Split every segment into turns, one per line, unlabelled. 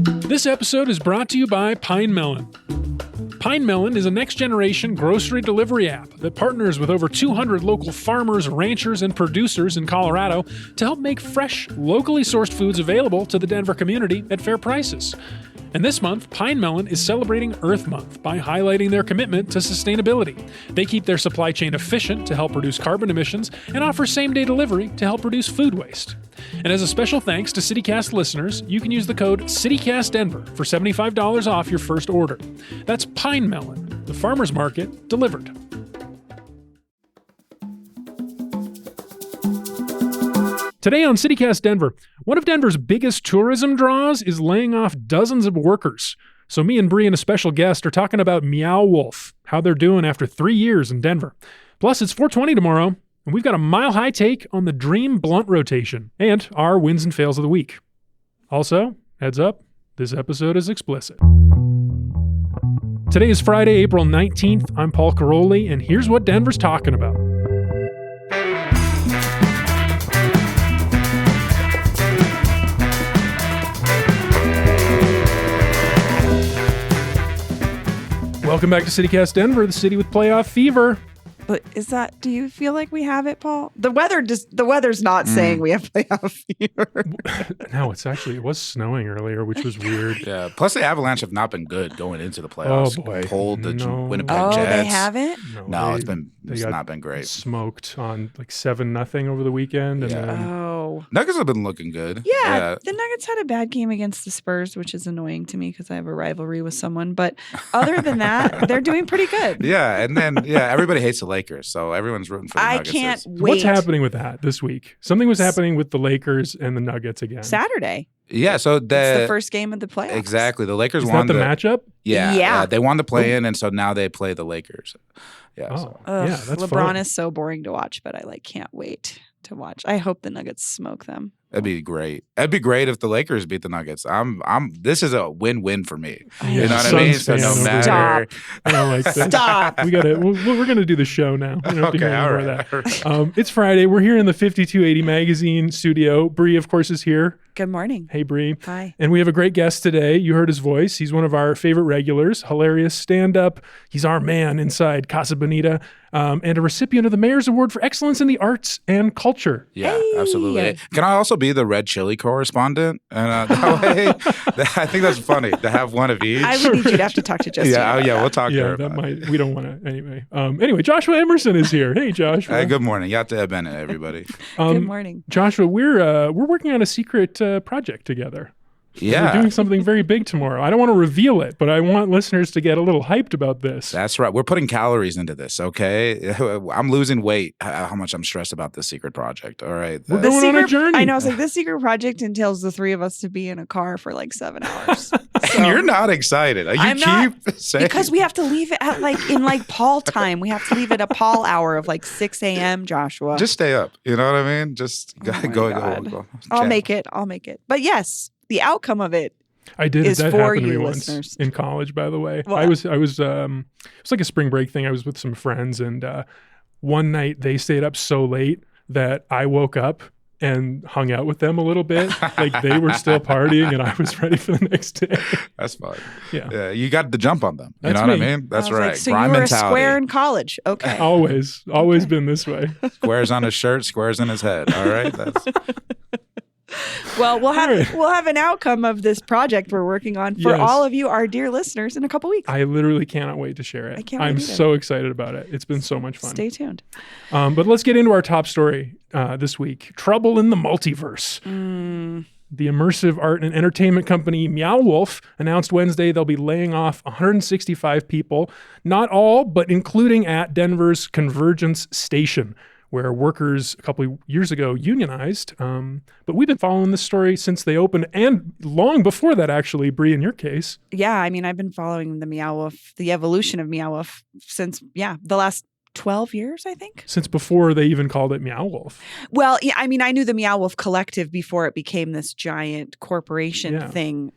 This episode is brought to you by Pine Melon. Pine Melon is a next-generation grocery delivery app that partners with over 200 local farmers, ranchers, and producers in Colorado to help make fresh, locally sourced foods available to the Denver community at fair prices. And this month, Pine Melon is celebrating Earth Month by highlighting their commitment to sustainability. They keep their supply chain efficient to help reduce carbon emissions and offer same-day delivery to help reduce food waste. And as a special thanks to CityCast listeners, you can use the code CityCastDenver for $75 off your first order. That's Pine Melon, the farmer's market delivered. Today on CityCast Denver, one of Denver's biggest tourism draws is laying off dozens of workers. So me and Bree and a special guest are talking about Meow Wolf, how they're doing after 3 years in Denver. Plus, it's 420 tomorrow, and we've got a mile-high take on the Dream Blunt rotation and our wins and fails of the week. Also, heads up, this episode is explicit. Today is Friday, April 19th. I'm Paul Caroli, and here's what Denver's talking about. Welcome back to CityCast Denver, the city with playoff fever.
But do you feel like we have it, Paul? The weather's not saying we have playoff fever.
No, it was snowing earlier, which was weird.
Yeah. Plus, the Avalanche have not been good going into the playoffs.
Oh, boy.
Pulled the Winnipeg
Jets.
Jets.
They haven't?
No, it's not been great.
Smoked on like 7-0 over the weekend. And then,
Nuggets have been looking good.
Yeah, the Nuggets had a bad game against the Spurs, which is annoying to me because I have a rivalry with someone. But other than that, they're doing pretty good.
Yeah, and then everybody hates the Lakers, so everyone's rooting for the Nuggets.
I can't wait.
What's happening with that this week? Something was happening with the Lakers and the Nuggets again.
Saturday.
Yeah, so
it's the first game of the playoffs.
Exactly. The Lakers
won
won
the matchup?
Yeah. They won the play-in, and so now they play the Lakers. Yeah.
That's
LeBron
fun.
is so boring to watch, but I can't wait to watch. I hope the Nuggets smoke them.
That'd be great. It'd be great if the Lakers beat the Nuggets. This is a win-win for me. You know what I mean? So no matter.
Stop.
I don't like that.
Stop.
We're gonna do the show now. We don't have to hear
all
any more
right.
of that. It's Friday. We're here in the 5280 magazine studio. Bree, of course, is here.
Good morning.
Hey, Bree.
Hi.
And we have a great guest today. You heard his voice. He's one of our favorite regulars, hilarious stand-up. He's our man inside Casa Bonita, and a recipient of the Mayor's Award for Excellence in the Arts and Culture.
Yeah, absolutely. Can I also be the Red Chili correspondent? And that way, I think that's funny to have one of each.
I would need you to have to talk to Justine.
We'll talk to her.
We don't want to, anyway. Anyway, Joshua Emerson is here. Hey, Joshua.
Good morning. Yatta Bennett, everybody.
Good morning.
Joshua, we're working on a secret project together.
Yeah.
We're doing something very big tomorrow. I don't want to reveal it, but I want listeners to get a little hyped about this.
That's right. We're putting calories into this, okay? I'm losing weight, how much I'm stressed about this secret project, all right?
We're going on a journey.
I know. It's like this secret project entails the three of us to be in a car for like 7 hours.
And you're not excited.
I'm
saying.
Because we have to leave it at in Paul time. We have to leave at a Paul hour of like 6 a.m., Joshua.
Just stay up. You know what I mean? Just go.
I'll make it. But yes, the outcome of it
that
for
happened to me
you
once
listeners.
in college, by the way.
What?
I was it was like a spring break thing. I was with some friends, and one night they stayed up so late that I woke up and hung out with them a little bit. Like they were still partying and I was ready for the next day.
That's fine.
Yeah.
You got the jump on them. You
That's
know what
me.
I mean? That's
I was
right.
like, so
Prime
you were
mentality.
a square in college. Okay.
Always been this way.
Squares on his shirt, squares in his head. All right. That's
Well, we'll have an outcome of this project we're working on for all of you, our dear listeners, in a couple weeks.
I literally cannot wait to share it.
I can't wait
I'm
either.
so excited about it. It's been so much fun.
Stay tuned.
But let's get into our top story this week. Trouble in the multiverse. The immersive art and entertainment company Meow Wolf announced Wednesday they'll be laying off 165 people, not all, but including at Denver's Convergence Station, where workers a couple of years ago unionized. But we've been following this story since they opened, and long before that, actually, Bree, in your case.
Yeah, I mean, I've been following the Meow Wolf, the evolution of Meow Wolf since, the last 12 years, I think.
Since before they even called it Meow Wolf.
Well, yeah, I mean, I knew the Meow Wolf Collective before it became this giant corporation thing.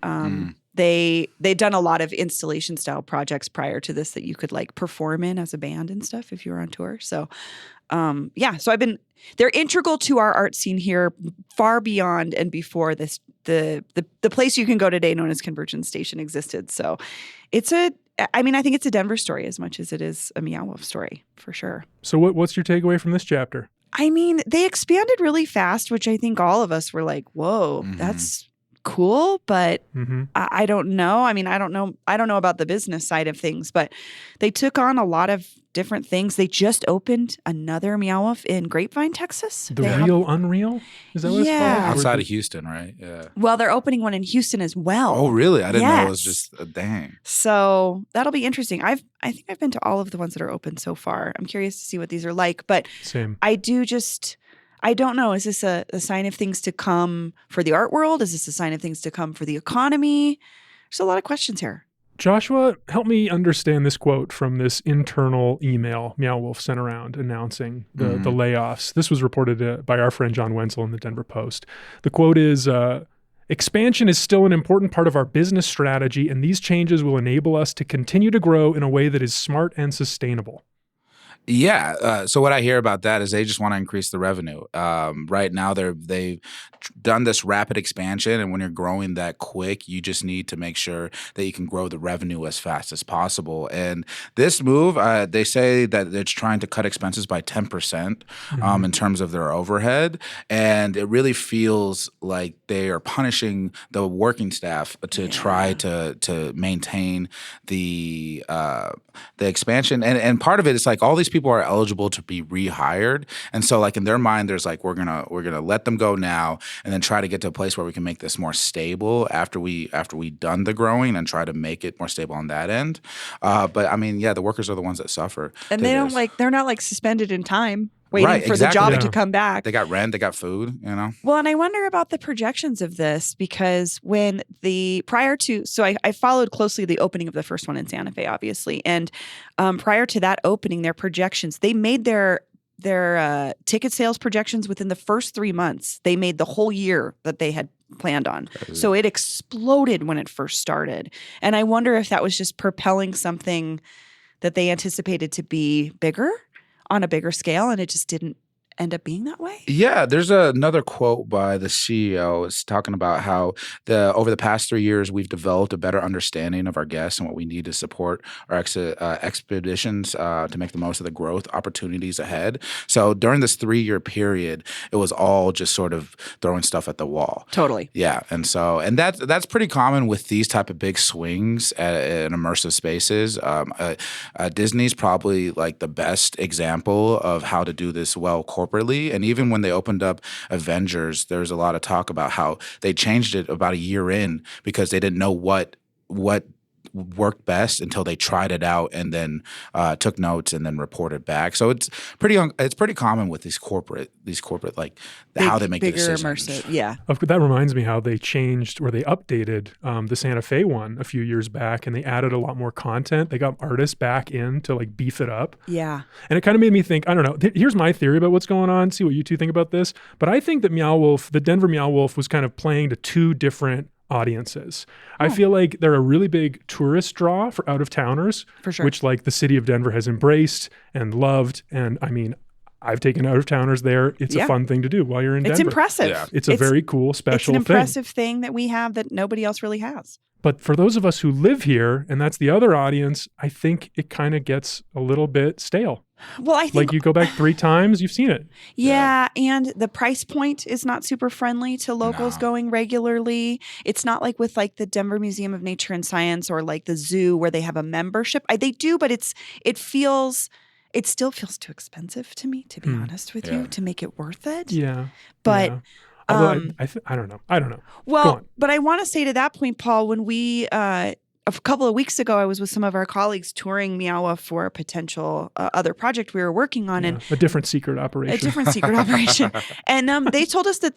They'd done a lot of installation style projects prior to this that you could like perform in as a band and stuff if you were on tour. So So they're integral to our art scene here, far beyond and before this the place you can go today known as Convergence Station existed. So I think it's a Denver story as much as it is a Meow Wolf story, for sure.
So what's your takeaway from this chapter?
I mean, they expanded really fast, which I think all of us were like, whoa, that's cool, but I don't know. I mean, I don't know about the business side of things, but they took on a lot of different things. They just opened another Meow Wolf in Grapevine, Texas.
Unreal? Is that what it's called?
Outside of Houston, right? Yeah.
Well, they're opening one in Houston as well.
Oh, really? I didn't know it was just a dang.
So that'll be interesting. I think I've been to all of the ones that are open so far. I'm curious to see what these are like, but
Same.
I don't know. Is this a sign of things to come for the art world? Is this a sign of things to come for the economy? There's a lot of questions here.
Joshua, help me understand this quote from this internal email Meow Wolf sent around announcing the layoffs. This was reported by our friend John Wenzel in the Denver Post. The quote is, expansion is still an important part of our business strategy, and these changes will enable us to continue to grow in a way that is smart and sustainable.
Yeah. So what I hear about that is they just want to increase the revenue. Right now, they've done this rapid expansion, and when you're growing that quick, you just need to make sure that you can grow the revenue as fast as possible. And this move, they say that it's trying to cut expenses by 10% in terms of their overhead, and it really feels like they are punishing the working staff to try to maintain the expansion. And part of it is like all these people are eligible to be rehired, and so like in their mind, there's like we're gonna let them go now, and then try to get to a place where we can make this more stable after we done the growing and try to make it more stable on that end. But I mean, the workers are the ones that suffer,
and they're not like suspended in time. Waiting for the job to come back.
They got rent, they got food, you know?
Well, and I wonder about the projections of this because I followed closely the opening of the first one in Santa Fe, obviously. And prior to that opening, their projections, they made their ticket sales projections within the first 3 months. They made the whole year that they had planned on. Crazy. So it exploded when it first started. And I wonder if that was just propelling something that they anticipated to be bigger on a bigger scale, and it just didn't end up being that way?
Yeah, there's another quote by the CEO. It's talking about how over the past 3 years, we've developed a better understanding of our guests and what we need to support our expeditions to make the most of the growth opportunities ahead. So during this 3-year period, it was all just sort of throwing stuff at the wall.
Totally.
Yeah, and that's pretty common with these type of big swings in immersive spaces. Disney's probably like the best example of how to do this well corporately. And even when they opened up Avengers, there's a lot of talk about how they changed it about a year in because they didn't know what worked best until they tried it out and then took notes and then reported back. So it's pretty common with these corporate like how they make the decisions.
Immersive, yeah.
That reminds me how they changed or they updated the Santa Fe one a few years back, and they added a lot more content. They got artists back in to like beef it up.
Yeah.
And it kind of made me think, I don't know, here's my theory about what's going on, see what you two think about this. But I think that the Denver Meow Wolf was kind of playing to two different audiences. I feel like they're a really big tourist draw for out-of-towners,
for sure,
which like the city of Denver has embraced and loved. And I mean, I've taken out-of-towners there. It's a fun thing to do while you're in Denver.
It's impressive.
Yeah. It's a very cool, special thing.
It's an impressive thing that we have that nobody else really has.
But for those of us who live here, and that's the other audience, I think it kind of gets a little bit stale.
Well, I think
like you go back 3 times, you've seen it.
Yeah, and the price point is not super friendly to locals going regularly. It's not like with like the Denver Museum of Nature and Science or like the zoo where they have a membership. They do, but it still feels too expensive to me, to be honest with you, to make it worth it.
Yeah.
But
yeah. Although I don't know.
Well, but I want to say to that point, Paul, when we a couple of weeks ago, I was with some of our colleagues touring Meow for a potential other project we were working on, and
a different secret operation.
And they told us that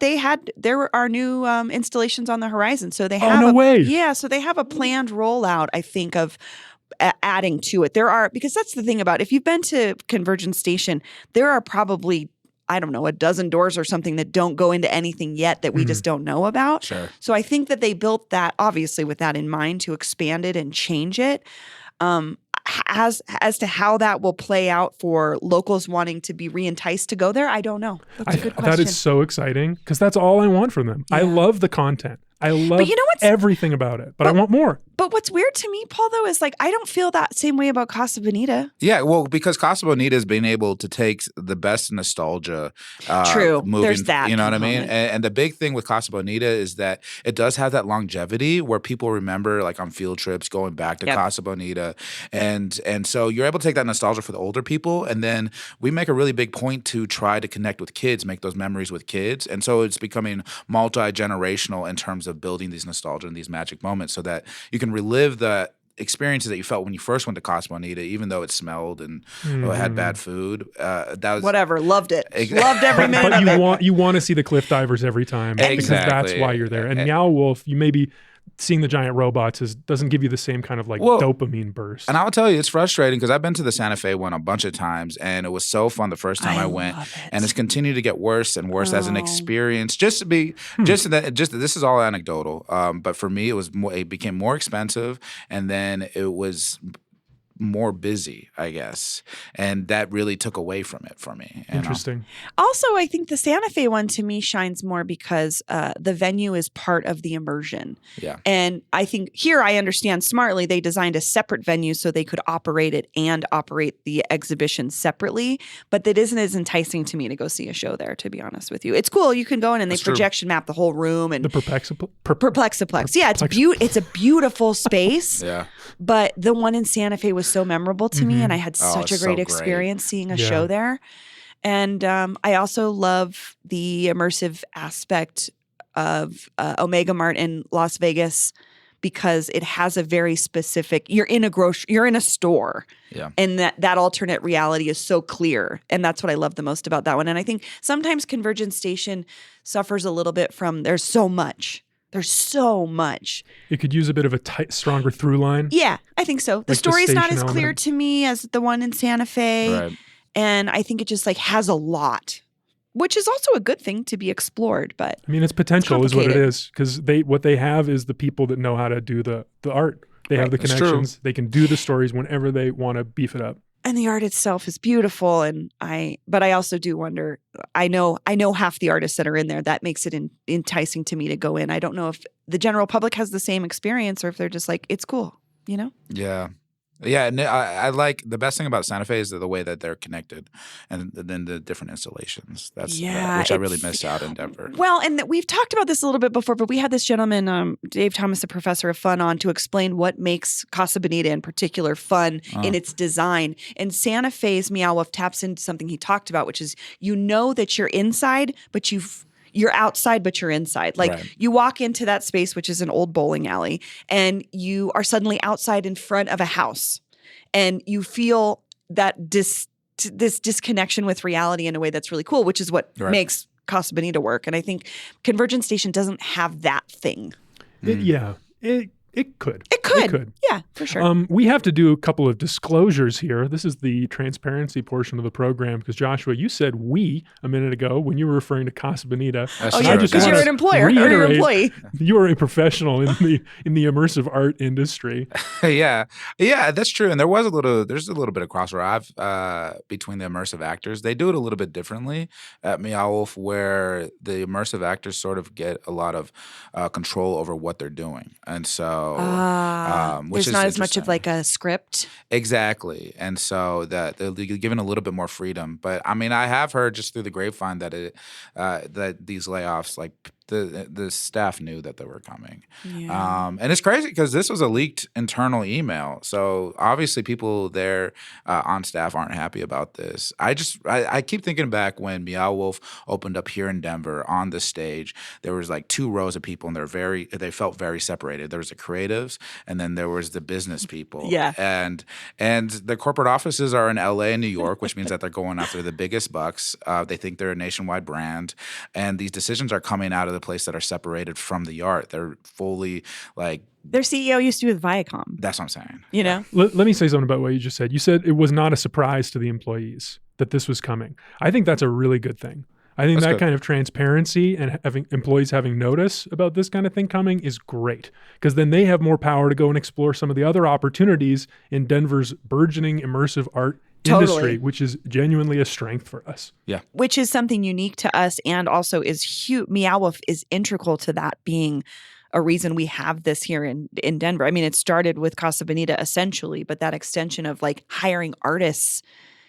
there are new installations on the horizon. So they
have
so they have a planned rollout, I think, of adding to it. Because that's the thing about if you've been to Convergence Station, there are probably, I don't know, a dozen doors or something that don't go into anything yet that we just don't know about.
Sure.
So I think that they built that, obviously, with that in mind to expand it and change it. as to how that will play out for locals wanting to be re-enticed to go there, I don't know. That's a good question.
That is so exciting because that's all I want from them. I love the content. I love everything about it, but I want more.
But what's weird to me, Paul, though, is like I don't feel that same way about Casa Bonita.
Yeah, well, because Casa Bonita has been able to take the best nostalgia.
True, there's
that. You know
component.
what I mean? And the big thing with Casa Bonita is that it does have that longevity where people remember, like on field trips, going back to Casa Bonita, and so you're able to take that nostalgia for the older people, and then we make a really big point to try to connect with kids, make those memories with kids, and so it's becoming multi-generational in terms of building these nostalgia and these magic moments so that you can relive the experiences that you felt when you first went to Casa Bonita, even though it smelled and had bad food. That was
whatever. Loved it. Loved every minute
but
of it.
You want to see the cliff divers every time because that's why you're there. And Meow Wolf, you maybe seeing the giant robots doesn't give you the same kind of dopamine burst.
And I'll tell you, it's frustrating because I've been to the Santa Fe one a bunch of times, and it was so fun the first time I went, and it's continued to get worse and worse as an experience. This is all anecdotal, but for me, it became more expensive, and then it was more busy, I guess, and that really took away from it for me.
Interesting.
Also, I think the Santa Fe one to me shines more because the venue is part of the immersion.
Yeah,
and I think here I understand smartly they designed a separate venue so they could operate it and operate the exhibition separately. But that isn't as enticing to me to go see a show there. To be honest with you, it's cool. You can go in and they projection map the whole room and
the
Perplexiplex. Yeah, it's a beautiful space.
Yeah,
but the one in Santa Fe was so memorable to me, and I had such a great experience seeing a show there. And I also love the immersive aspect of Omega Mart in Las Vegas because it has a very specific. You're in a store, and that alternate reality is so clear, and that's what I love the most about that one. And I think sometimes Convergence Station suffers a little bit from there's so much. There's so much.
It could use a bit of a stronger through line.
Yeah, I think so. The story's not as clear to me as the one in Santa Fe.
Right.
And I think it just has a lot, which is also a good thing to be explored. But
I mean, its potential is what it is because what they have is the people that know how to do the art. They have the connections. They can do the stories whenever they want to beef it up.
And the art itself is beautiful, but I also do wonder. I know half the artists that are in there. That makes it enticing to me to go in. I don't know if the general public has the same experience or if they're just like, it's cool, you know?
Yeah. Yeah, and I like the best thing about Santa Fe is the way that they're connected, and then the different installations. Which I really missed out in Denver.
Well, and we've talked about this a little bit before, but we had this gentleman, Dave Thomas, the professor of fun, on to explain what makes Casa Bonita in particular fun in its design. And Santa Fe's Meow Wolf taps into something he talked about, which is that you're inside, but you're outside, but you're inside. You walk into that space, which is an old bowling alley, and you are suddenly outside in front of a house. And you feel that this disconnection with reality in a way that's really cool, which is what makes Casa Bonita work. And I think Convergence Station doesn't have that thing.
It could.
It could. Yeah, for sure.
We have to do a couple of disclosures here. This is the transparency portion of the program because Joshua, you said we a minute ago when you were referring to Casa Bonita.
Because you're an employer or you're an employee.
You are a professional in the immersive art industry.
Yeah, that's true. And there's a little bit of crossover between the immersive actors. They do it a little bit differently at Meow Wolf, where the immersive actors sort of get a lot of control over what they're doing, and so.
There's not as much of like a script.
Exactly. And so that they're given a little bit more freedom. But I mean, I have heard just through the grapevine that that these layoffs, like the staff knew that they were coming. Yeah. And it's crazy because this was a leaked internal email. So obviously people there on staff aren't happy about this. I keep thinking back when Meow Wolf opened up here in Denver on the stage, there was like 2 rows of people and they felt very separated. There was the creatives and then there was the business people.
Yeah.
And the corporate offices are in LA and New York, which means that they're going after the biggest bucks. They think they're a nationwide brand. And these decisions are coming out of the place that are separated from the art. They're fully like
their CEO used to be with Viacom.
That's what I'm saying.
You know?
Let me say something about what you just said. You said it was not a surprise to the employees that this was coming. I think that's a really good thing. I think
That's
that
good.
kind of transparency and having employees having notice about this kind of thing coming is great, because then they have more power to go and explore some of the other opportunities in Denver's burgeoning immersive art industry, which is genuinely a strength for us.
Yeah.
Which is something unique to us, and also is huge. Meow Wolf is integral to that being a reason we have this here in Denver. I mean, it started with Casa Bonita essentially, but that extension of like hiring artists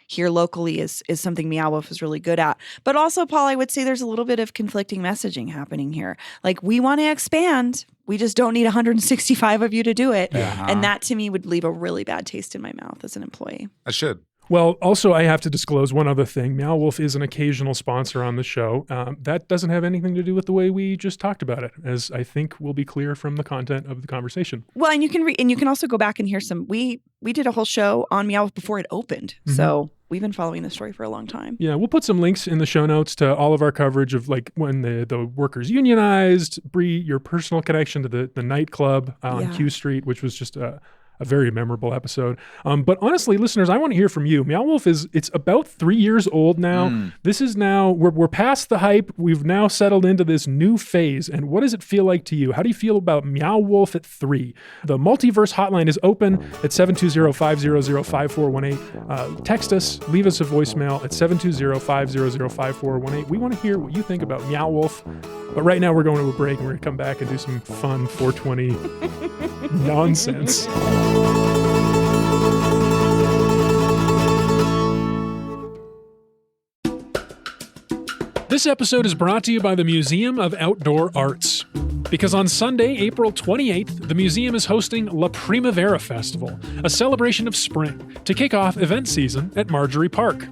here locally is something Meow Wolf is really good at. But also, Paul, I would say there's a little bit of conflicting messaging happening here. Like, we want to expand. We just don't need 165 of you to do it.
Uh-huh.
And that to me would leave a really bad taste in my mouth as an employee.
I should.
Well, also, I have to disclose one other thing. Meow Wolf is an occasional sponsor on the show. That doesn't have anything to do with the way we just talked about it, as I think will be clear from the content of the conversation.
Well, and you can also go back and hear some. We did a whole show on Meow Wolf before it opened, so we've been following the story for a long time.
Yeah, we'll put some links in the show notes to all of our coverage of like when the workers unionized, Bree, your personal connection to the nightclub on Q Street, which was just a very memorable episode. But honestly, listeners, I want to hear from you. Meow Wolf it's about 3 years old now. This is now, we're past the hype. We've now settled into this new phase. And what does it feel like to you? How do you feel about Meow Wolf at 3? The multiverse hotline is open at 720-500-5418. Text us, leave us a voicemail at 720-500-5418. We want to hear what you think about Meow Wolf. But right now we're going to a break and we're going to come back and do some fun 420 nonsense. This episode is brought to you by the Museum of Outdoor Arts. Because on Sunday, April 28th, the museum is hosting La Primavera Festival, a celebration of spring, to kick off event season at Marjorie Park.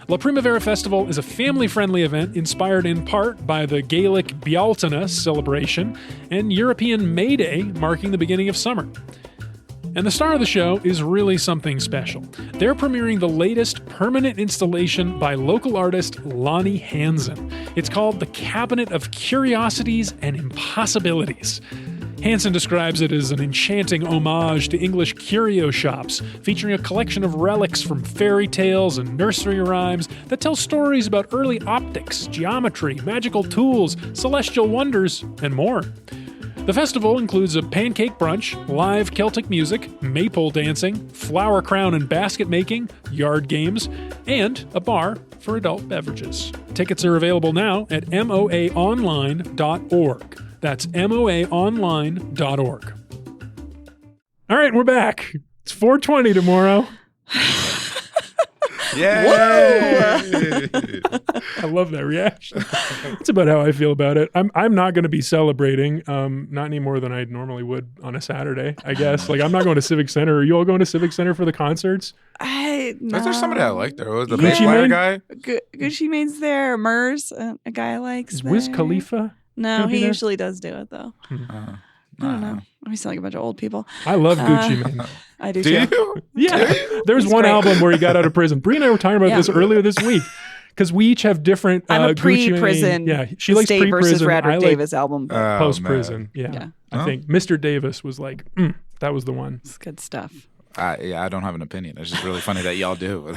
La Primavera Festival is a family-friendly event inspired in part by the Gaelic Bealtaine celebration and European May Day, marking the beginning of summer. And the star of the show is really something special. They're premiering the latest permanent installation by local artist Lonnie Hansen. It's called The Cabinet of Curiosities and Impossibilities. Hansen describes it as an enchanting homage to English curio shops, featuring a collection of relics from fairy tales and nursery rhymes that tell stories about early optics, geometry, magical tools, celestial wonders, and more. The festival includes a pancake brunch, live Celtic music, maypole dancing, flower crown and basket making, yard games, and a bar for adult beverages. Tickets are available now at moaonline.org. That's moaonline.org. All right, we're back. It's 420 tomorrow.
Yeah.
I love that reaction. That's about how I feel about it. I'm not going to be celebrating, not any more than I normally would on a Saturday, I guess. Like, I'm not going to Civic Center. Are you all going to Civic Center for the concerts?
Is there somebody I like there? Was the
Gucci
bass player
Mane?
guy?
Gucci Mane's there. Murs, a guy I like.
Is Wiz Khalifa?
No,
gonna be
he
there?
usually does do it though. I don't know. We sound like a bunch of old people.
I love Gucci Mane.
I do
Do
too.
you?
Yeah. There's one
great.
album where he got out of prison. Bree and I were talking about this earlier this week. Because we each have different
I'm a
Gucci Mane.
pre-prison.
Yeah, she likes
State
pre-prison.
versus Radrick
I like
Davis album. But
post-prison. Yeah. I think Mr. Davis was like, that was the one.
it's good stuff.
I don't have an opinion. It's just really funny that y'all do.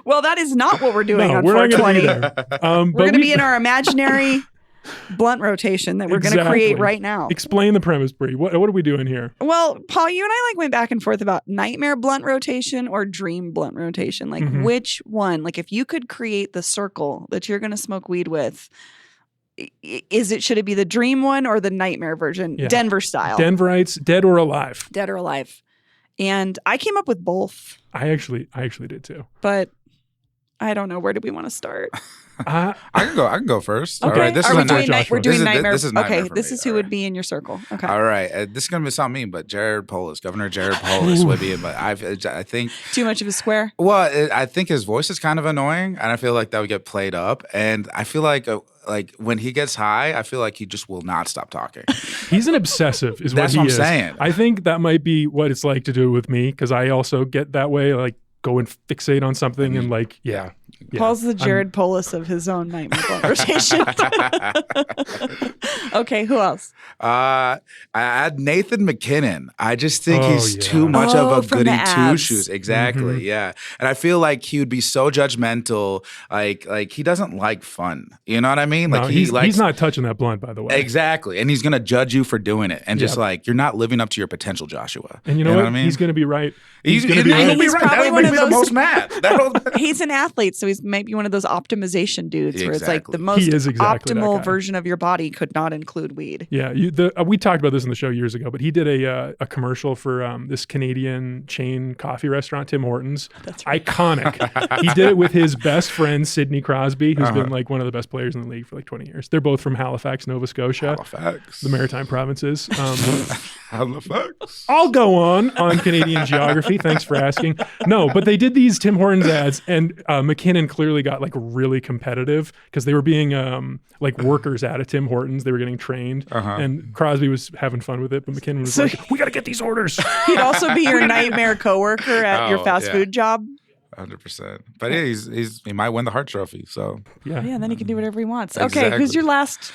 Well, that is not what we're doing
No,
on
we're not
420.
going to be there.
We're going to be in our imaginary blunt rotation that we're going to create right now.
Explain the premise, Bree. What are we doing here?
Well, Paul, you and I went back and forth about nightmare blunt rotation or dream blunt rotation. Like which one? Like if you could create the circle that you're going to smoke weed with, should it be the dream one or the nightmare version?
Yeah.
Denver style.
Denverites, dead or alive?
Dead or alive. And I came up with both,
I actually did too.
but I don't know. Where do we want to start?
I can go first.
Okay.
All right. This
Are
is
we
a
doing
Joshua.
we're doing
This is-
nightmare.
this is nightmare
okay.
for
This
me.
is who
All
would
right.
be in your circle. Okay.
All right. This is going to sound mean, but Governor Jared Polis would be. But I think.
Too much of a square?
Well, I think his voice is kind of annoying, and I feel like that would get played up. And I feel like when he gets high, I feel like he just will not stop talking.
He's an obsessive, is
That's
what
what
he
I'm
is.
saying.
I think that might be what it's like to do it with me, because I also get that way, like go and fixate on something and like, yeah. Yeah,
Paul's the Jared Polis of his own nightmare blunt rotation. Okay, who else?
I add Nathan McKinnon. I just think
Oh,
he's
yeah.
too much of a
from
goody
the
two
abs.
shoes. Exactly. Yeah. And I feel like he would be so judgmental. Like he doesn't like fun. You know what I mean? Like
No,
he's
not touching that blunt, by the way.
Exactly. And he's gonna judge you for doing it. And just
Yep.
like you're not living up to your potential, Joshua.
And you know what?
I mean?
He's going to be right.
He's
gonna be
he'll
right.
be
He's
right.
probably
That'll
one
make
of
me the
those-
most mad. That'll
He's an athlete, so he's maybe one of those optimization dudes where it's like
Exactly.
the most
He is exactly that
optimal
guy.
version of your body could not include weed.
Yeah, we talked about this in the show years ago, but he did a commercial for this Canadian chain coffee restaurant, Tim Hortons.
That's right.
Iconic. He did it with his best friend, Sidney Crosby, who's
Uh-huh.
been like one of the best players in the league for like 20 years. They're both from Halifax, Nova Scotia,
Halifax.
the Maritime Provinces.
Halifax.
I'll go on Canadian geography. Thanks for asking. No, but they did these Tim Hortons ads, and McKinnon clearly got like really competitive because they were being like workers at a Tim Hortons. They were getting trained, and Crosby was having fun with it, but McKinnon was like, "We got to get these orders."
He'd also be your nightmare coworker at your fast
yeah.
food job.
100%. But yeah, he might win the Hart Trophy. So
Yeah.
Yeah, and then he can do whatever he wants. Okay,
Exactly.
who's your last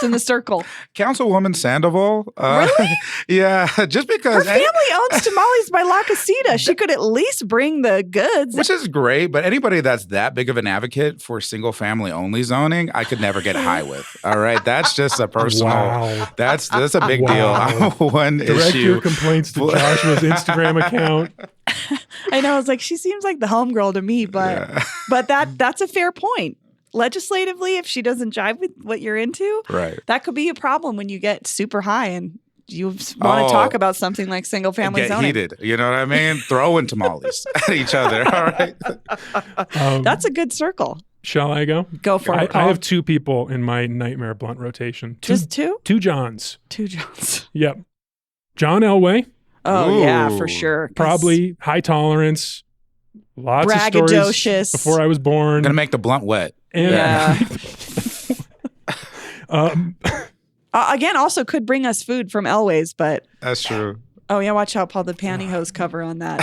in the circle?
Councilwoman Sandoval.
Really?
Yeah, just
Her
because.
family owns Tamales by La Casita. She could at least bring the goods.
Which is great, but anybody that's that big of an advocate for single family only zoning, I could never get high with. All right, that's just a personal.
Wow.
That's a big
Wow.
deal. One
Direct
issue.
your complaints to Joshua's Instagram account.
I know. I was like, she seems like the homegirl to me, but that's a fair point. Legislatively, if she doesn't jive with what you're into,
Right.
that could be a problem when you get super high and you want to
Oh.
talk about something like single family
Get
zoning.
heated. You know what I mean? Throwing tamales at each other. All right.
That's a good circle.
Shall I go?
Go for it.
I
Paul.
have two people in my nightmare blunt rotation.
Just two?
Two Johns.
Two Johns.
Yep. John Elway,
Oh, yeah, for
Ooh.
sure. 'Cause
probably high tolerance, lots of stories
braggadocious.
before I was born.
Gonna make the blunt wet.
And,
Yeah.
um,
Again, also could bring us food from Elway's, but
That's true.
oh yeah, watch out, Paul. The pantyhose cover on that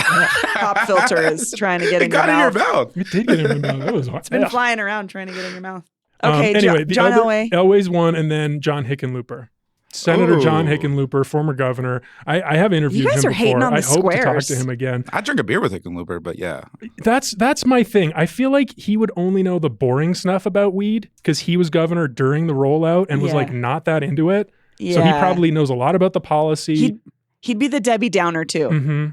pop filter is trying to get
It
in
got in
your
your
mouth.
mouth.
it did get in my mouth. That was hard.
It's been flying around trying to get in your mouth. Okay,
anyway, the
John
other-
Elway.
Elway's one, and then John Hickenlooper. Senator John
Ooh.
Hickenlooper, former governor. I have interviewed
guys
him
are hating
before.
on the
I hope to talk
squares.
to him again.
I drink a beer with Hickenlooper, but yeah.
That's my thing. I feel like he would only know the boring stuff about weed because he was governor during the rollout and was
Yeah.
like not that into it.
Yeah.
So he probably knows a lot about the policy.
He'd be the Debbie Downer too.
hmm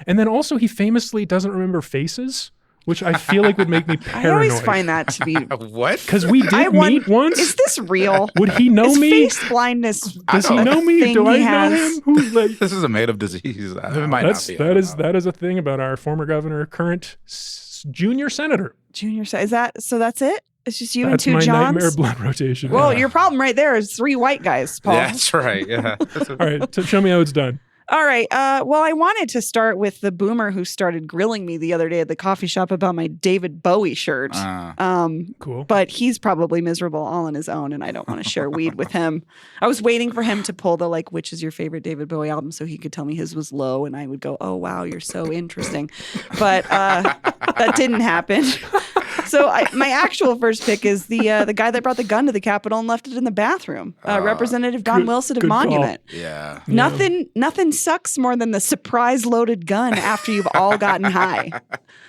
And then also he famously doesn't remember faces, which I feel like would make me
I
paranoid.
always find that to be.
What?
Because we did meet once.
Is this real?
Would he know
Is
me?
face blindness?
Does he
I
know
don't
me?
thing
Do I
he
know
has?
him? Who's like?
This is a made-up disease. It might
That's
not be. I don't know.
that is a thing about our former governor, current junior senator.
Junior size. Is that so? That's it. It's just you
That's
and
my
two
nightmare
Johns.
blood rotation.
Well,
Yeah.
your problem right there is three white guys, Paul.
That's right. Yeah.
All right, show me how it's done.
All right. Well, I wanted to start with the boomer who started grilling me the other day at the coffee shop about my David Bowie shirt.
Cool.
But he's probably miserable all on his own, and I don't want to share weed with him. I was waiting for him to pull the like, which is your favorite David Bowie album, so he could tell me his was Low, and I would go, "Oh wow, you're so interesting." But that didn't happen. So my actual first pick is the guy that brought the gun to the Capitol and left it in the bathroom, Representative Don Wilson of
good call.
Monument.
Yeah.
Nothing sucks more than the surprise loaded gun after you've all gotten high.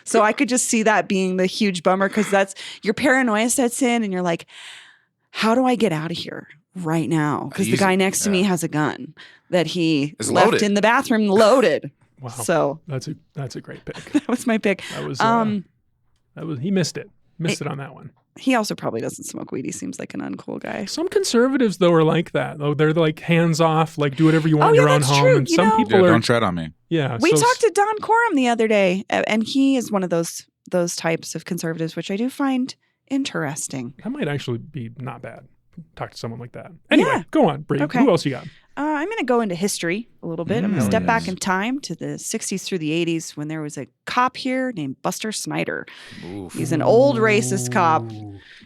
So I could just see that being the huge bummer because that's your paranoia sets in and you're like, how do I get out of here right now? Because the guy next to me has a gun that he
It's
left
loaded.
in the bathroom loaded.
Wow.
So
That's a great pick.
that was my pick.
That was he missed it. Missed it on that one.
He also probably doesn't smoke weed. He seems like an uncool guy.
Some conservatives though are like that. Though they're like hands off, like do whatever you want in
yeah,
your own
that's
home.
true.
And
You
some
know-
people
Yeah,
are
don't tread on me.
yeah.
We
so
talked to Don Coram the other day, and he is one of those types of conservatives, which I do find interesting.
that might actually be not bad. Talk to someone like that. Anyway,
Yeah.
go on, Bree.
Okay.
Who else you got?
I'm going to go into history a little bit. I'm going to step back
yes.
in time to the 60s through the 80s when there was a cop here named Buster Snyder.
Oof.
He's an old racist cop.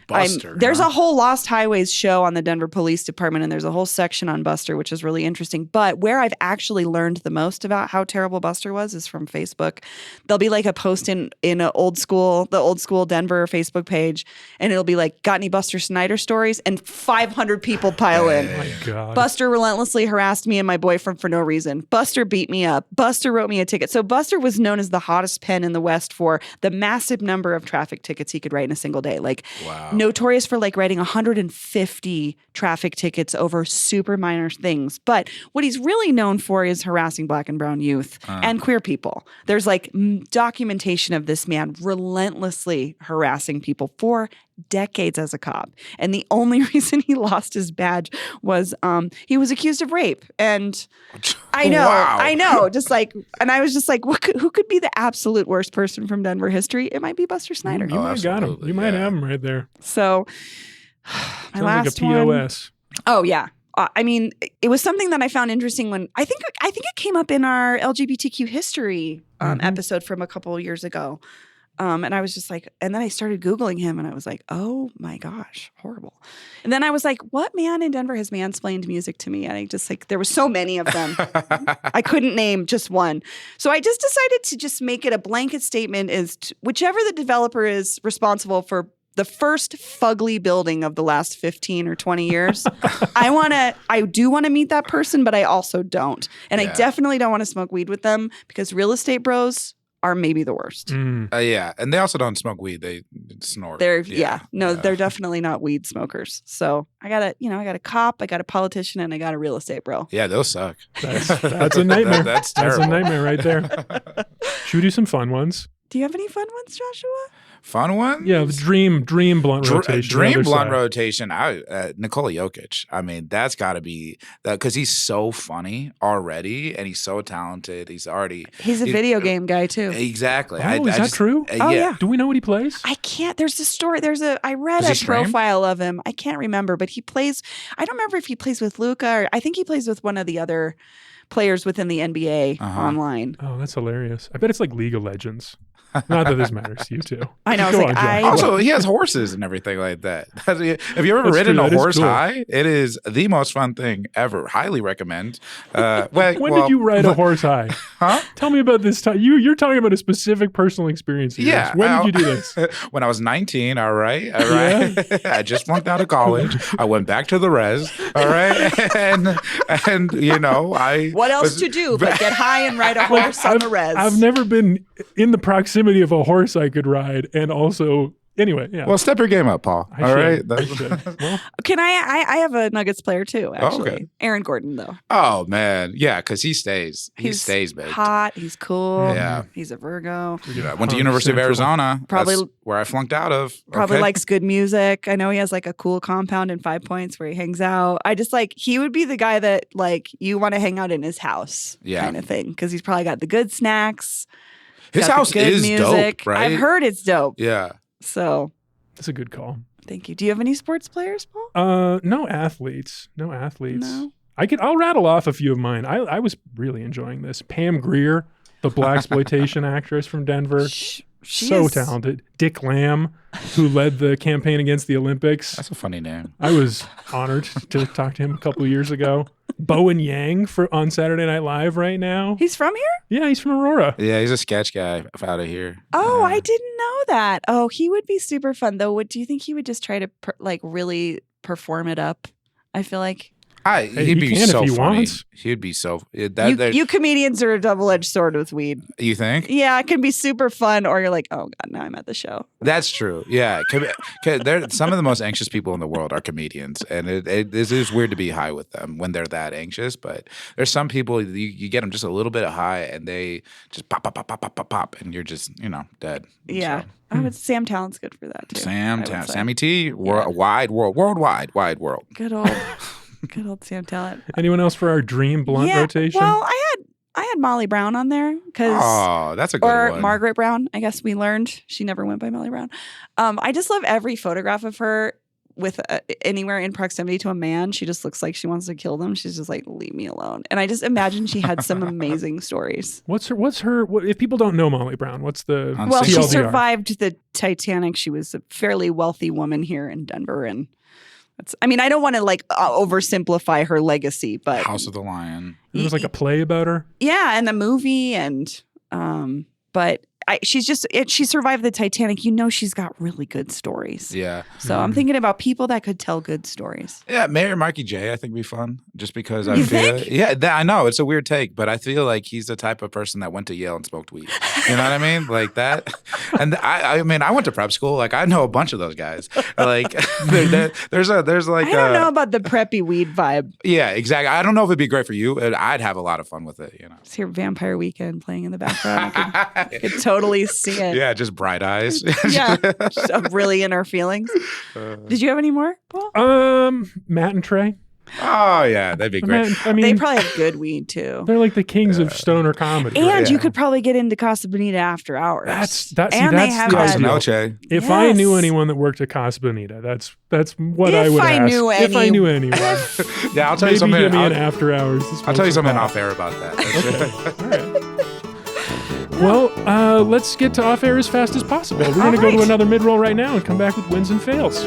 Buster.
There's
huh?
a whole Lost Highways show on the Denver Police Department, and there's a whole section on Buster, which is really interesting. But where I've actually learned the most about how terrible Buster was is from Facebook. There'll be like a post in the old school Denver Facebook page, and it'll be like, got any Buster Snyder stories? And 500 people pile in.
Oh my God.
Buster relentlessly harassed me and my boyfriend for no reason. Buster beat me up. Buster wrote me a ticket. So Buster was known as the hottest pen in the West for the massive number of traffic tickets he could write in a single day. Like,
Wow.
notorious for like writing 150 traffic tickets over super minor things. But what he's really known for is harassing Black and brown youth and queer people. There's like documentation of this man relentlessly harassing people for decades as a cop. And the only reason he lost his badge was he was accused of rape. And I know. Just like, and I was just like, who could be the absolute worst person from Denver history? It might be Buster Snyder.
You might got him.
absolutely,
You might
yeah.
have him right there.
So my
Sounds
last
like a
one.
POS.
Oh yeah. I mean, it was something that I found interesting when I think it came up in our LGBTQ history episode from a couple of years ago. And I was just like, and then I started Googling him and I was like, oh my gosh, horrible. And then I was like, what man in Denver has mansplained music to me? And I just like, there were so many of them. I couldn't name just one. So I just decided to just make it a blanket statement is whichever the developer is responsible for the first fugly building of the last 15 or 20 years. I do want to meet that person, but I also don't. And I definitely don't want to smoke weed with them because real estate bros are maybe the worst.
Yeah, and they also don't smoke weed; they snort.
They're they're definitely not weed smokers. So I got a cop, I got a politician, and I got a real estate bro.
Yeah, those suck.
That's a nightmare.
That's
That's
terrible.
a nightmare right there. Should we do some fun ones?
Do you have any fun ones, Joshua?
Fun one?
Yeah, the dream blunt rotation. the
Dream
other
blunt
side.
rotation. Nikola Jokic. I mean, that's got to be because he's so funny already, and he's so talented. He's
He's a video game guy too.
Exactly.
Oh, is that true?
Oh, yeah.
Do we know what he plays?
I can't. There's a story. I read
Does he
a
stream?
profile of him. I can't remember, but he plays. I don't remember if he plays with Luca or I think he plays with one of the other players within the NBA online.
Oh, that's hilarious. I bet it's like League of Legends. Not that this matters to you two.
I know.
Go
It's like,
on, Josh.
Also, he has horses and everything like that. Have you ever
That's
ridden
true.
a
That is
horse
cool.
high? It is the most fun thing ever. Highly recommend.
When did you ride a horse high?
Huh?
Tell me about this time. You're talking about a specific personal experience. Of yours.
Yeah.
When did you do this?
When I was 19, all right. I just flunked out of college. I went back to the res, all right. And you know,
What else to do but get high and ride a horse on the res?
I've never been in the proximity of a horse I could ride, and also anyway, yeah.
Well, step your game up, Paul.
I
All
should.
right.
I should. Well,
Can I have a Nuggets player too, actually.
okay.
Aaron Gordon, though.
Oh man, yeah, because he stays. He
He's
stays big.
hot. He's cool.
Yeah.
He's a Virgo.
I went to University of Arizona.
Probably-
That's where I flunked out of.
Probably
Okay.
likes good music. I know he has like a cool compound in 5 Points where he hangs out. I just like, he would be the guy that like you want to hang out in his house kind of thing. Because he's probably got the good snacks.
His
got the
house
good
is
music.
dope, right?
I've heard it's dope.
Yeah.
So
that's a good call.
thank you. Do you have any sports players, Paul?
No athletes. No athletes.
No.
I'll rattle off a few of mine. I was really enjoying this. Pam Grier, the blaxploitation actress from Denver.
She
So
is-
talented. Dick Lamb, who led the campaign against the Olympics.
That's a funny name.
I was honored to talk to him a couple of years ago. Bowen Yang on Saturday Night Live right now.
He's from here?
Yeah, he's from Aurora.
Yeah, he's a sketch guy out of here.
Oh, I didn't know that. Oh, he would be super fun though. Do you think he would just try to really perform it up? I feel like
Hey,
he'd
he
be
can if
so
he
funny.
wants.
He'd be so.
you comedians are a double-edged sword with weed.
You think?
Yeah, it can be super fun, or you're like, oh god, now I'm at the show.
That's true. Yeah, they're some of the most anxious people in the world are comedians, and it is weird to be high with them when they're that anxious. But there's some people you get them just a little bit of high, and they just pop, pop, pop, pop, pop, pop, pop, and you're just dead.
Yeah.
So,
Oh, but Sam Talent's good for that too.
Sammy T, worldwide world.
Good old, good old Sam Talent.
Anyone else for our dream blunt rotation?
Well, I had Molly Brown on there because.
Oh, that's a good
Or
one.
Margaret Brown. I guess we learned she never went by Molly Brown. I just love every photograph of her with anywhere in proximity to a man, she just looks like she wants to kill them. She's just like, leave me alone. And I just imagine she had some amazing stories.
What's her? If people don't know Molly Brown, what's the
Well, she
TLDR?
survived the Titanic. She was a fairly wealthy woman here in Denver, and I don't want to like oversimplify her legacy, but
House of the Lion.
There was like a play about her.
Yeah, and the movie, and but she survived the Titanic. You know, she's got really good stories.
Yeah.
So I'm thinking about people that could tell good stories.
Yeah, Mayor Marky J, I think would be fun. Just because
You think?
I know it's a weird take, but I feel like he's the type of person that went to Yale and smoked weed. You know what I mean? Like that. And I went to prep school. Like I know a bunch of those guys. Like there's like
I don't know about the preppy weed vibe.
Yeah, exactly. I don't know if it'd be great for you. I'd have a lot of fun with it. You know.
Just hear Vampire Weekend playing in the background. I could totally see it.
Yeah, just bright eyes.
Yeah, just really in our feelings. Did you have any more, Paul?
Matt and Trey.
Oh yeah, that'd be great.
I mean,
they probably have good weed too.
They're like the kings of stoner comedy.
And you could probably get into Casa Bonita after hours.
That's
and
the
they have
Casa
that.
Noche.
If I knew anyone that worked at Casa Bonita, that's what I would ask. If I knew anyone.
Yeah, I'll tell you
Maybe
something.
give me an after hours.
I'll tell you something off air about that.
All right. Well, let's get to off air as fast as possible. We're going to go to another mid-roll right now and come back with wins and fails.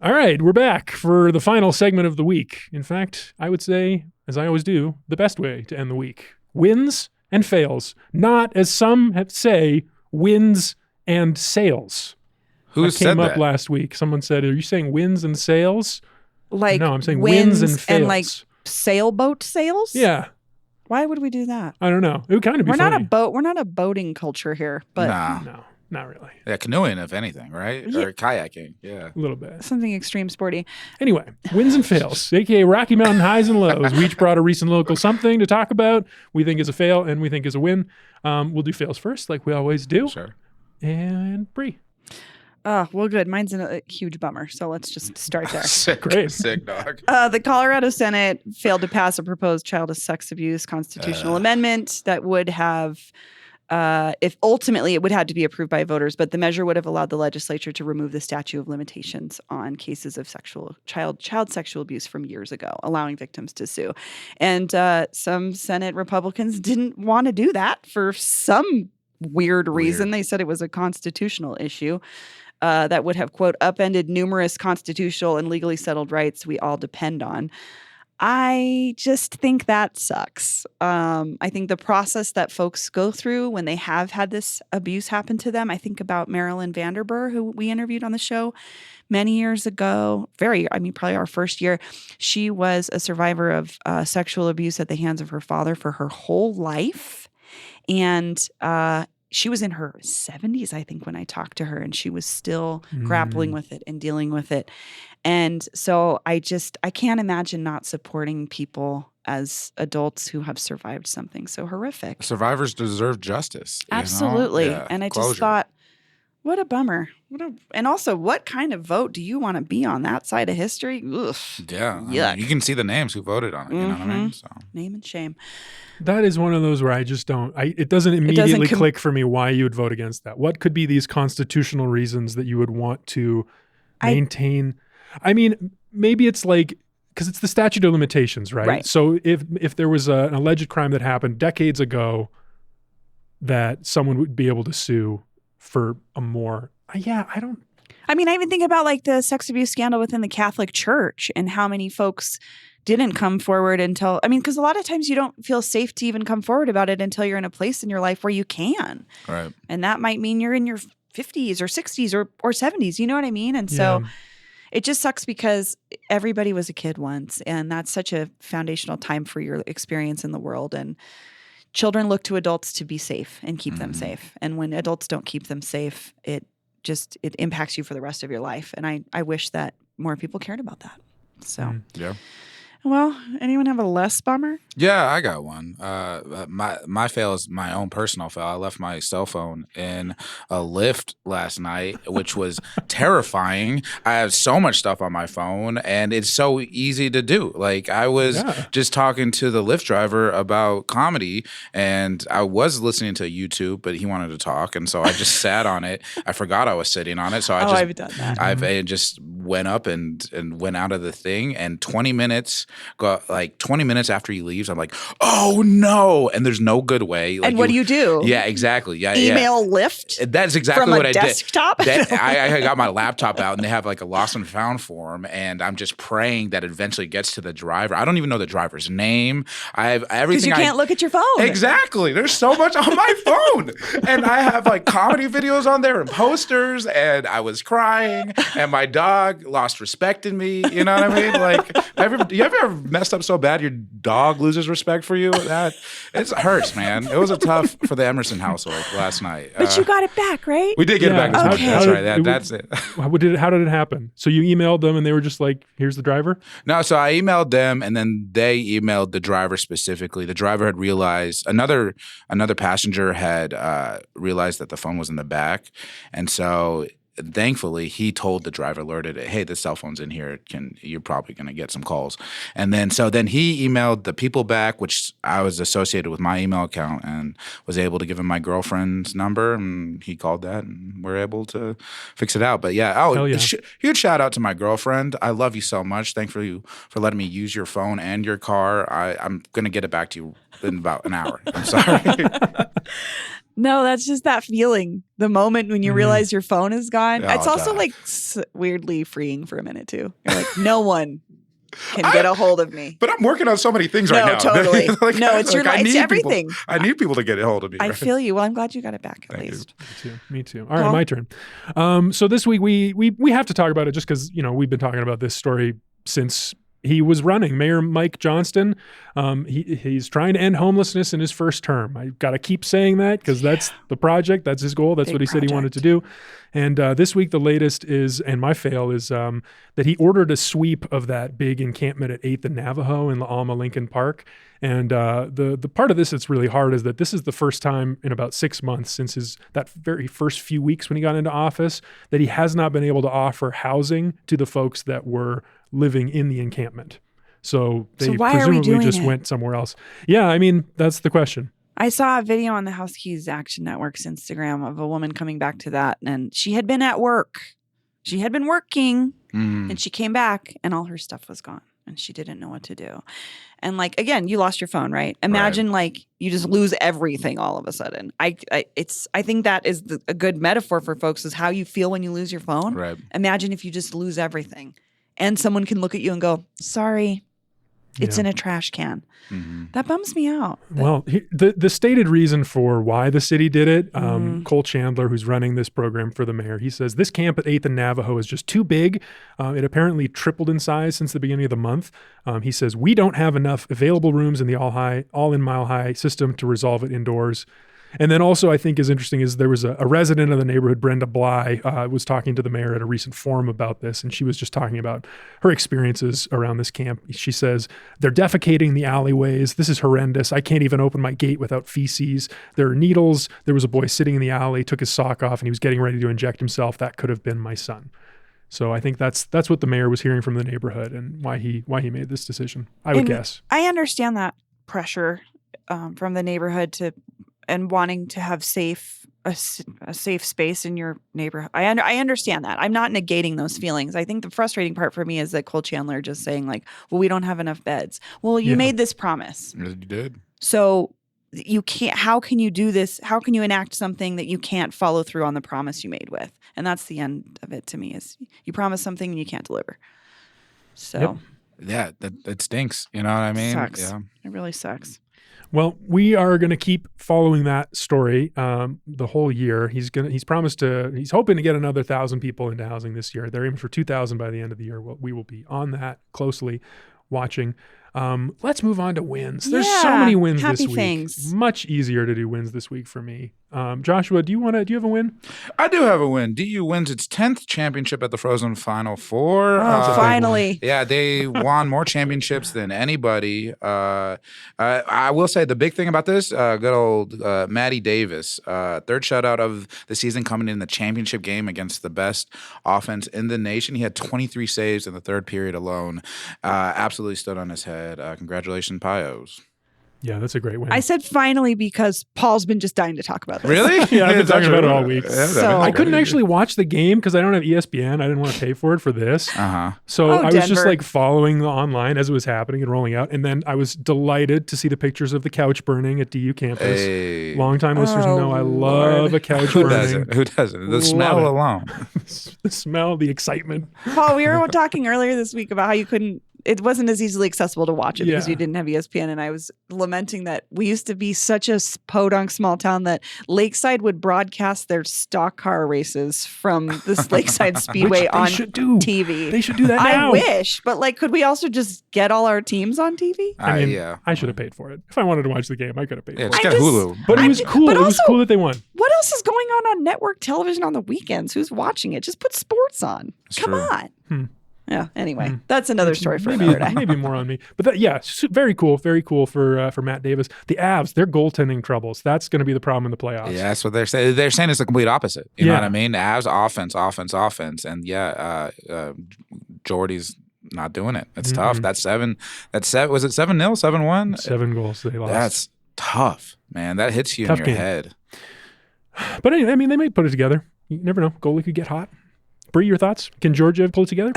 All right, we're back for the final segment of the week. In fact, I would say, as I always do, the best way to end the week. Wins and fails. Not, as some say, wins and sales.
Who
said that? Came up
that?
last week. Someone said, are you saying wins and sales?
Like
no, I'm saying wins and fails.
And like sailboat sales?
Yeah.
Why would we do that?
I don't know. It would kind of be funny.
We're not a boating culture here, but
no, not really.
Yeah, canoeing, if anything, right?
Yeah.
Or kayaking. Yeah.
A little bit.
Something extreme sporty.
Anyway, wins and fails, aka Rocky Mountain highs and lows. We each brought a recent local something to talk about. We think is a fail and we think is a win. We'll do fails first, like we always do.
Sure.
And Bree.
Well, good. Mine's a huge bummer, so let's just start there.
Sick dog.
The Colorado Senate failed to pass a proposed child sex abuse constitutional amendment that would have, if ultimately it would have to be approved by voters, but the measure would have allowed the legislature to remove the statute of limitations on cases of child sexual abuse from years ago, allowing victims to sue. And some Senate Republicans didn't want to do that for some weird reason. They said it was a constitutional issue. That would have, quote, upended numerous constitutional and legally settled rights we all depend on. I just think that sucks. I think the process that folks go through when they have had this abuse happen to them, I think about Marilyn Vanderburr, who we interviewed on the show many years ago. Probably our first year. She was a survivor of sexual abuse at the hands of her father for her whole life. And she was in her 70s, I think, when I talked to her, and she was still grappling with it and dealing with it. And so I can't imagine not supporting people as adults who have survived something so horrific.
Survivors deserve justice.
Absolutely.
Yeah,
and I
closure.
just thought, what a bummer. And also, what kind of vote do you want to be on that side of history? Ugh.
Yeah.
Yuck.
You can see the names who voted on it. You know what I mean? So.
Name and shame.
That is one of those where I just don't. It doesn't immediately click for me why you would vote against that. What could be these constitutional reasons that you would want to maintain? Maybe it's like because it's the statute of limitations, right? So if there was an alleged crime that happened decades ago, that someone would be able to sue for a more. I even think about like the sex abuse scandal within the Catholic Church and how many folks didn't come forward until, because a lot of times you don't feel safe to even come forward about it until you're in a place in your life where you can.
Right.
And that might mean you're in your 50s or 60s or 70s. You know what I mean? And so it just sucks because everybody was a kid once, and that's such a foundational time for your experience in the world. And children look to adults to be safe and keep them safe. And when adults don't keep them safe, it impacts you for the rest of your life. And I wish that more people cared about that. So,
yeah.
Well, anyone have a less bummer?
Yeah, I got one. My fail is my own personal fail. I left my cell phone in a lift last night, which was terrifying. I have so much stuff on my phone, and it's so easy to do. Like I was just talking to the Lyft driver about comedy, and I was listening to YouTube, but he wanted to talk, and so I just sat on it. I forgot I was sitting on it, so I've done that. I just went up and went out of the thing, and 20 minutes after he leaves, I'm like, oh no, and there's no good way. Like,
and what do you do?
Yeah, exactly. Yeah,
email Lyft.
That's exactly
from
what
a
I
desktop?
did. I got my laptop out, and they have like a lost and found form, and I'm just praying that it eventually gets to the driver. I don't even know the driver's name. I have everything.
Because you can't look at your phone.
Exactly. There's so much on my phone, and I have like comedy videos on there and posters, and I was crying, and my dog lost respect in me. You know what I mean? Like, you ever messed up so bad your dog loses respect for you? It hurts, man. It was tough for the Emerson household last night.
But you got it back, right?
We did get it back this morning. That's right. That's it.
How did it happen? So you emailed them, and they were just like, "Here's the driver."
No, so I emailed them, and then they emailed the driver specifically. The driver had realized another passenger had realized that the phone was in the back, and so thankfully he told the driver, alerted it, hey, the cell phone's in here, you're probably going to get some calls. And then he emailed the people back, which I was associated with my email account, and was able to give him my girlfriend's number, and he called that, and we're able to fix it out. But huge shout out to my girlfriend. I love you so much. Thank you for letting me use your phone and your car. I'm going to get it back to you in about an hour. I'm sorry.
No, that's just that feeling. The moment when you realize your phone is gone.
Oh,
it's also
God.
like weirdly freeing for a minute too. You're like, no one can get a hold of me.
But I'm working on so many things right now.
No, totally. It's it's everything.
I need people to get a hold of me.
I
right?
feel you. Well, I'm glad you got it back at least.
Me too. All right, my turn. So this week we have to talk about it just because we've been talking about this story since he was running. Mayor Mike Johnston, he's trying to end homelessness in his first term. I got to keep saying that because that's the project. That's his goal. That's what he said he wanted to do. And this week, the latest is, and my fail is that he ordered a sweep of that big encampment at 8th and Navajo in La Alma Lincoln Park. And the part of this that's really hard is that this is the first time in about 6 months since that very first few weeks when he got into office that he has not been able to offer housing to the folks that were living in the encampment. So they presumably just went somewhere else. Yeah, I mean, that's the question.
I saw a video on the House Keys Action Network's Instagram of a woman coming back to that, and she had been at work. She had been working, and she came back, and all her stuff was gone, and she didn't know what to do. And like, again, you lost your phone, right? Imagine like you just lose everything all of a sudden. I think that is a good metaphor for folks is how you feel when you lose your phone.
Right.
Imagine if you just lose everything, and someone can look at you and go, "Sorry, it's in a trash can." Mm-hmm. That bums me out.
Well, the stated reason for why the city did it, Cole Chandler, who's running this program for the mayor, he says this camp at 8th and Navajo is just too big. It apparently tripled in size since the beginning of the month. He says we don't have enough available rooms in the all-in Mile High system to resolve it indoors. And then also I think is interesting is there was a resident of the neighborhood, Brenda Bly, was talking to the mayor at a recent forum about this, and she was just talking about her experiences around this camp. She says, they're defecating the alleyways. This is horrendous. I can't even open my gate without feces. There are needles. There was a boy sitting in the alley, took his sock off, and he was getting ready to inject himself. That could have been my son. So I think that's what the mayor was hearing from the neighborhood and why he made this decision, I would guess.
I understand that pressure from the neighborhood and wanting to have a safe space in your neighborhood. I understand that. I'm not negating those feelings. I think the frustrating part for me is that Cole Chandler just saying like, well, we don't have enough beds. Well, you made this promise.
You did.
So you can't, how can you do this? How can you enact something that you can't follow through on the promise you made with? And that's the end of it to me is you promise something and you can't deliver. So.
Yeah, that stinks. You know what I mean?
Sucks.
Yeah.
It really sucks.
Well, we are going to keep following that story the whole year. He's hoping to get another 1,000 people into housing this year. They're aiming for 2,000 by the end of the year. Well, we will be on that closely watching. Let's move on to wins. There's so many wins this week.
Things.
Much easier to do wins this week for me. Joshua, do you have a win?
I do have a win. DU wins its 10th championship at the Frozen Final Four.
Finally.
Yeah, they won more championships than anybody. I will say the big thing about this, good old Maddie Davis, third shutout of the season coming in the championship game against the best offense in the nation. He had 23 saves in the third period alone. Absolutely stood on his head. Congratulations, Pios.
Yeah, that's a great win.
I said finally because Paul's been just dying to talk about this.
Really?
Yeah, I've been talking about it all week.
So-
I couldn't actually watch the game because I don't have ESPN. I didn't want to pay for it for this. So I was just
Denver.
like following the online as it was happening and rolling out. And then I was delighted to see the pictures of the couch burning at DU campus.
Hey.
Long-time listeners know I love
Lord.
a couch
Who
burning.
doesn't? Who doesn't? The
Love
smell
it.
alone.
The smell, the excitement.
Paul, we were talking earlier this week about how you couldn't. It wasn't as easily accessible to watch it because
Yeah.
you didn't have ESPN, and I was lamenting that we used to be such a podunk small town that Lakeside would broadcast their stock car races from this Lakeside Speedway
Which they
on
should do.
TV.
They should do that now.
I wish, but like, could we also just get all our teams on TV?
I mean,
yeah.
I should have paid for it. If I wanted to watch the game, I could have paid
Yeah,
for
just
it.
get
just-
Hulu.
But it
I'm
was
ju-
cool.
but
It was
also-
cool that they won.
What else is going on network television on the weekends? Who's watching it? Just put sports on.
It's
Come
true.
on. Yeah. Anyway, that's another story for
maybe,
another day.
maybe more on me. But very cool for Matt Davis. The Avs, their goaltending troubles. That's going to be the problem in the playoffs.
Yeah, that's what they're saying. They're saying it's the complete opposite. You know
Yeah.
what I mean? The Avs offense, and Jordy's not doing it. It's tough. That's seven. Was it 7-0, 7-1?
7 goals they lost.
That's tough, man. That hits you
Tough
in your
game.
head.
But anyway, I mean, they may put it together. You never know. Goalie could get hot. Bree, your thoughts? Can Georgia pull it together?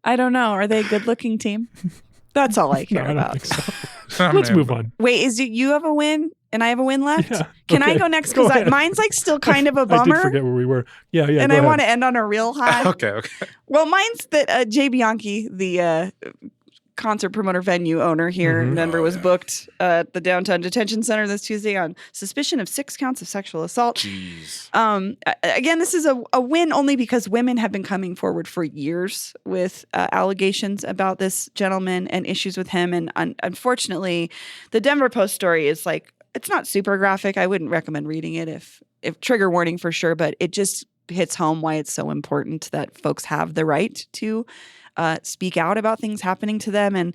I don't know. Are they a good-looking team? That's all I
No,
care
I don't
about.
think so. Let's move on.
Wait, you have a win and I have a win left?
Yeah,
Can I
okay.
go next?
Go
Because
ahead.
mine's like still kind of a
I
bummer.
did forget where we were. Yeah.
and
go
I
ahead.
want to end on a real high.
Okay.
Well, mine's that Jay Bianchi, the concert promoter venue owner here in Denver, was booked at the downtown detention center this Tuesday on suspicion of 6 counts of sexual assault.
Jeez.
Again, this is a win only because women have been coming forward for years with allegations about this gentleman and issues with him. And unfortunately, the Denver Post story is like, it's not super graphic. I wouldn't recommend reading it if trigger warning for sure, but it just hits home why it's so important that folks have the right to speak out about things happening to them. And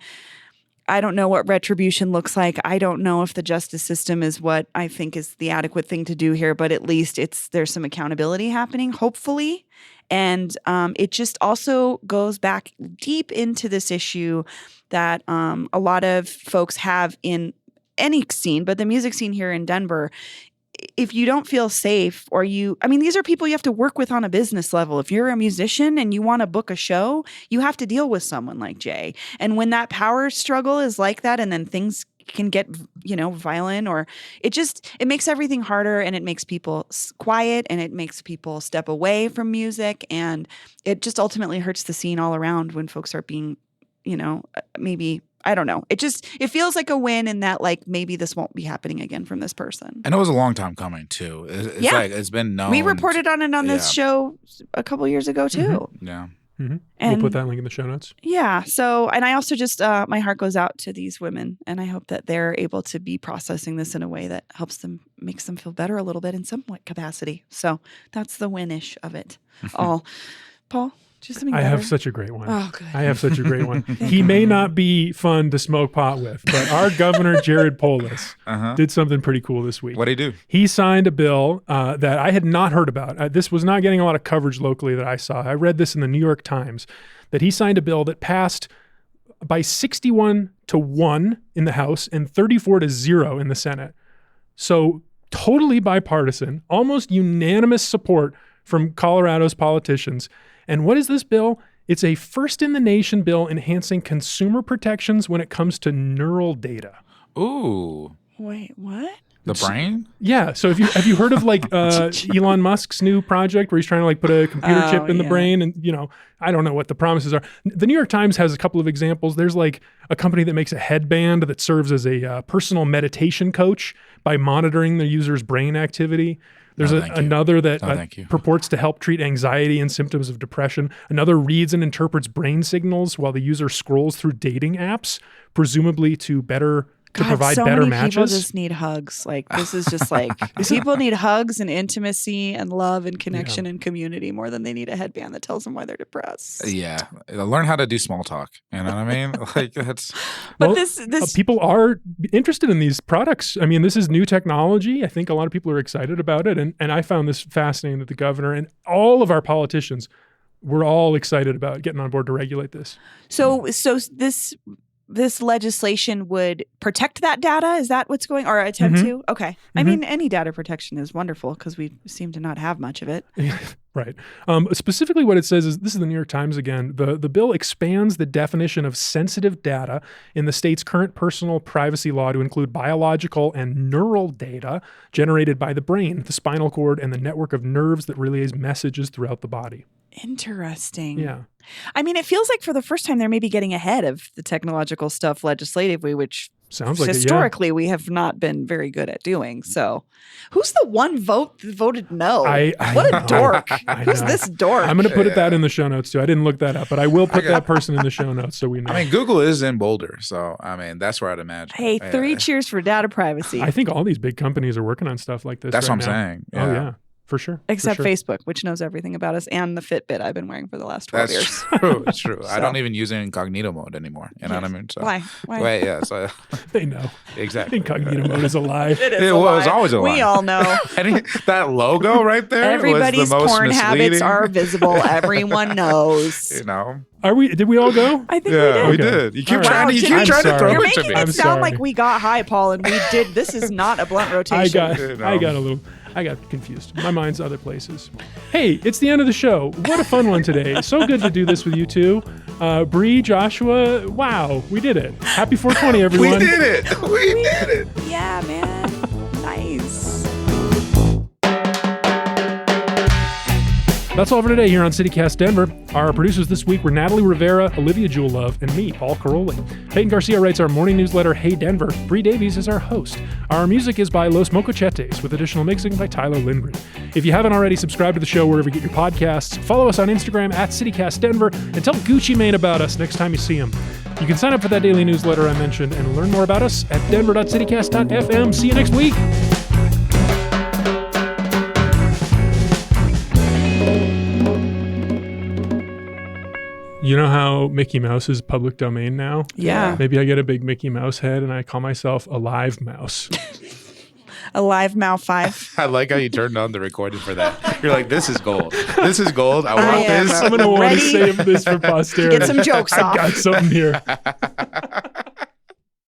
I don't know what retribution looks like. I don't know if the justice system is what I think is the adequate thing to do here, but at least there's some accountability happening, hopefully. And it just also goes back deep into this issue that a lot of folks have in any scene, but the music scene here in Denver. If you don't feel safe these are people you have to work with on a business level. If you're a musician and you want to book a show, you have to deal with someone like Jay. And when that power struggle is like that, and then things can get, violent, or it makes everything harder, and it makes people quiet, and it makes people step away from music. And it just ultimately hurts the scene all around when folks are being, maybe, I don't know. It feels like a win in that, like, maybe this won't be happening again from this person.
And it was a long time coming too. It's
Yeah.
like it's been known.
We reported on it on this
Yeah.
show a couple years ago too.
Yeah.
We'll
And
put that link in the show notes.
yeah, so, and I also just, my heart goes out to these women, and I hope that they're able to be processing this in a way that makes them feel better a little bit in some capacity. So that's the win-ish of it all. Paul, just something
I
better?
have such a great one.
Oh, good.
I have such a great one. He may not be fun to smoke pot with, but our governor, Jared Polis, did something pretty cool this week.
What'd he do?
He signed a bill that I had not heard about. This was not getting a lot of coverage locally that I saw. I read this in the New York Times, that he signed a bill that passed by 61-1 in the House and 34-0 in the Senate. So totally bipartisan, almost unanimous support from Colorado's politicians. And what is this bill? It's a first-in-the-nation bill enhancing consumer protections when it comes to neural data.
Ooh.
Wait, what?
The brain?
Yeah. So have you heard of like Elon Musk's new project where he's trying to like put a computer chip in the brain? And I don't know what the promises are. The New York Times has a couple of examples. There's like a company that makes a headband that serves as a personal meditation coach by monitoring the user's brain activity. There's another that purports to help treat anxiety and symptoms of depression. Another reads and interprets brain signals while the user scrolls through dating apps, presumably to provide
so
better
many
matches.
People just need hugs. Like, this is just like people need hugs and intimacy and love and connection and community more than they need a headband that tells them why they're depressed.
Yeah. Learn how to do small talk. You know what I mean? Like that's.
But
Well,
this
people are interested in these products. I mean, this is new technology. I think a lot of people are excited about it. And I found this fascinating that the governor and all of our politicians were all excited about getting on board to regulate this.
so this this legislation would protect that data. Is that what's going, or attempt to? Okay. I mean, any data protection is wonderful because we seem to not have much of it.
Right. Specifically what it says is, this is the New York Times again, the bill expands the definition of sensitive data in the state's current personal privacy law to include biological and neural data generated by the brain, the spinal cord, and the network of nerves that relays messages throughout the body.
Interesting.
Yeah.
I mean, it feels like for the first time they're maybe getting ahead of the technological stuff legislatively, which
sounds like
historically we have not been very good at doing. So who's the one vote that voted no? What a dork. Who's this dork?
I'm going to put that in the show notes too. I didn't look that up, but I will put that person in the show notes so we know.
I mean, Google is in Boulder, so I mean, that's where I'd imagine.
Hey, 3 cheers for data privacy.
I think all these big companies are working on stuff like this.
That's
right
what I'm
now.
saying.
Oh, yeah. For sure.
Except
for sure.
Facebook, which knows everything about us, and the Fitbit I've been wearing for the last 12 years.
True. It's true. I don't even use it in incognito mode anymore. You know what I mean? So,
Why?
Wait, yeah. So,
They know.
Exactly.
Incognito mode is a lie.
It was always a lie.
We all know.
That logo right there
Everybody's
was the most
porn habits
misleading.
are visible. Everyone knows.
You know?
Did we all go?
I think
Yeah,
we
we
did.
did. You keep
All
trying,
right.
you keep
I'm
trying to
sorry.
throw
You're
it to
making
me.
it sound
sorry.
like we got high, Paul, and we did. This is not a blunt rotation.
I got confused. My mind's other places. Hey, it's the end of the show. What a fun one today. So good to do this with you two. Bree, Joshua, wow, we did it. Happy 420, everyone.
We did it. We did it.
Yeah, man. Nice.
That's all for today here on CityCast Denver. Our producers this week were Natalie Rivera, Olivia Jewell-Love, and me, Paul Caroli. Peyton Garcia writes our morning newsletter, Hey Denver. Bree Davies is our host. Our music is by Los Mocochetes, with additional mixing by Tyler Lindgren. If you haven't already subscribed to the show wherever you get your podcasts, follow us on Instagram at CityCast Denver, and tell Gucci Mane about us next time you see him. You can sign up for that daily newsletter I mentioned and learn more about us at denver.citycast.fm. See you next week. You know how Mickey Mouse is public domain now?
Yeah.
Maybe I get a big Mickey Mouse head and I call myself a live mouse.
Alive Mal 5.
I like how you turned on the recording for that. You're like, this is gold. This is gold. I want
am
this.
I'm going to want to
ready
save this for posterity.
Get some jokes off.
I got something here.